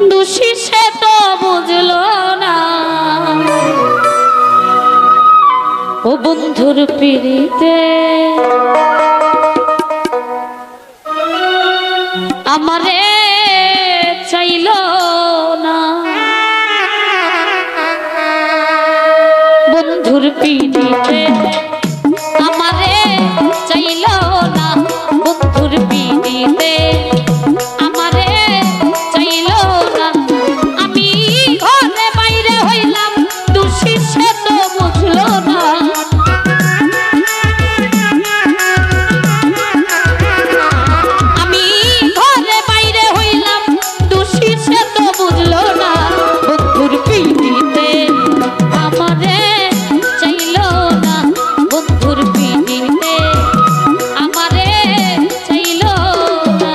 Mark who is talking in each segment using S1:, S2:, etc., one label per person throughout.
S1: দোষী সে তো বুঝলো না ও বন্ধুর পিড়িতে আমারে চাইলো না বন্ধুর পিড়িতে আমারে চাইলো না বন্ধুর পিড়িতে আমারে চাইলো না আমি ঘরে বাইরে হইলাম দোষী সে তো বুঝলো না আমি ঘরে বাইরে হইলাম দোষী সে তো বুঝলো না বন্ধুর পিড়িতে আমারে চাইলো না বন্ধুর পিড়িতে আমারে চাইলো না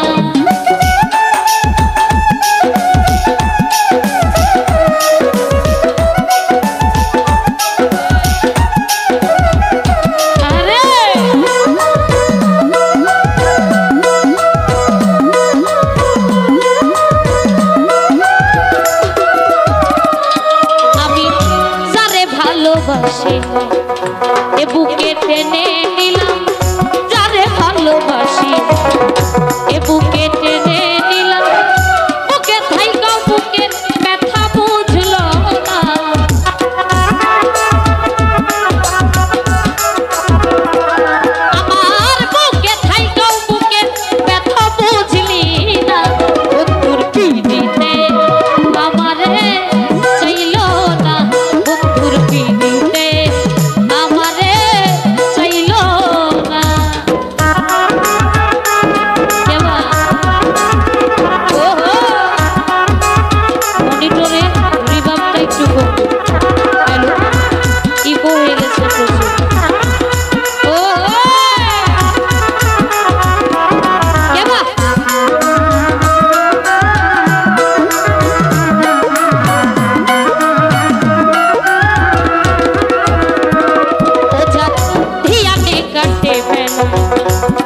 S1: ভালোবাসি এ বুকে টেনে নিলাম যারে ভালোবাসি এ বুকে টেনে নিলাম বুকে থাইকা বুকে ব্যথা বুঝলো না আমার বুকে থাইকা বুকে ব্যথা বুঝলি না বন্ধুর পিড়িতে আমারে চাইলো না বন্ধুর পিড়িতে আমারে চাইলো না কেবা ওহো মনিটরে রিভাবটা একটু কম হ্যালো ইকো হয়ে গেছে প্রচুর ওহো কেবা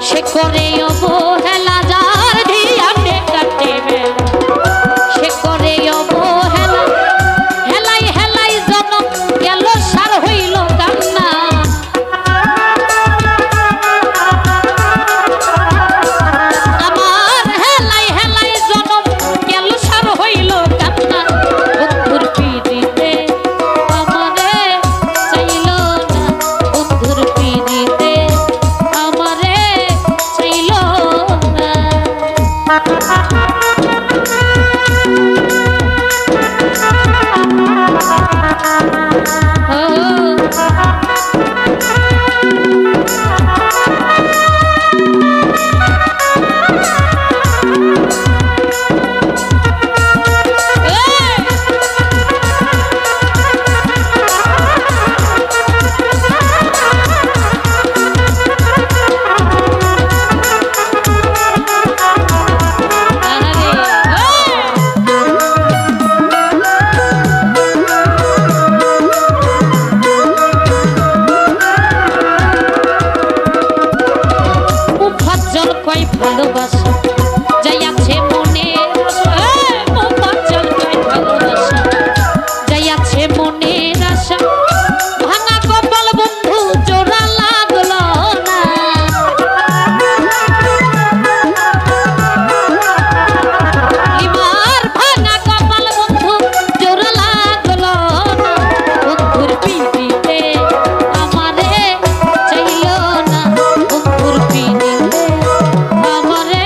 S1: সে করে অবহেলা যার ধিয়ানে কাটে বেলা সে করে অবহেলা হেলাই হেলাই জনম গেল সার হইল কান্না আমার হেলাই হেলাই জনম গেল সার হইল কান্না বন্ধুর পিড়িতে আমারে চাইলো না বন্ধুর পিড়িতে আমারে চাইলো না ভালোবাসা যাই আছে মনে ভালোবাসা যাই আছে মনের আশা ভাঙা কপাল বন্ধু জোড়া লাগলো না এবার ভাঙা কপাল বন্ধু জোড়া লাগলো না বন্ধুর পিড়িতে আমারে চাইলো না বন্ধুর পিড়িতে আমারে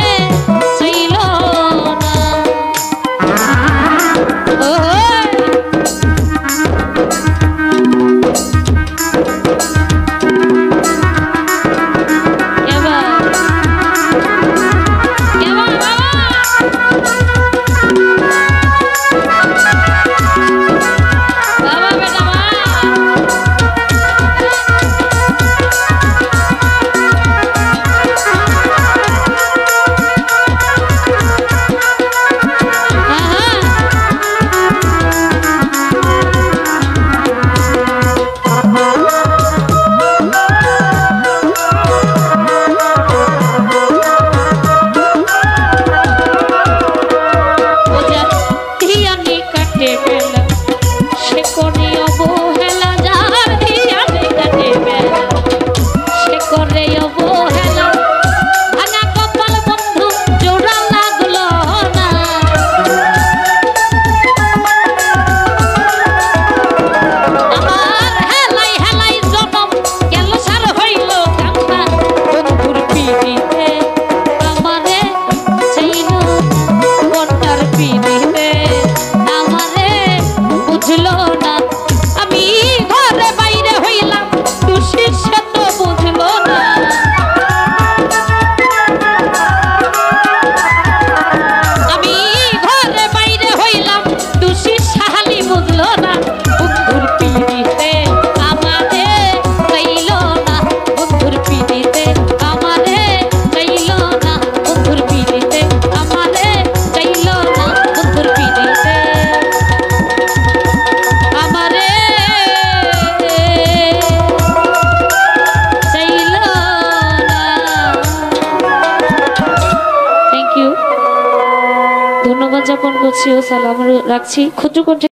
S1: ধন্যবাদ জ্ঞাপন করছি ও সালাম রাখছি ক্ষুদ্র কণ্ঠে।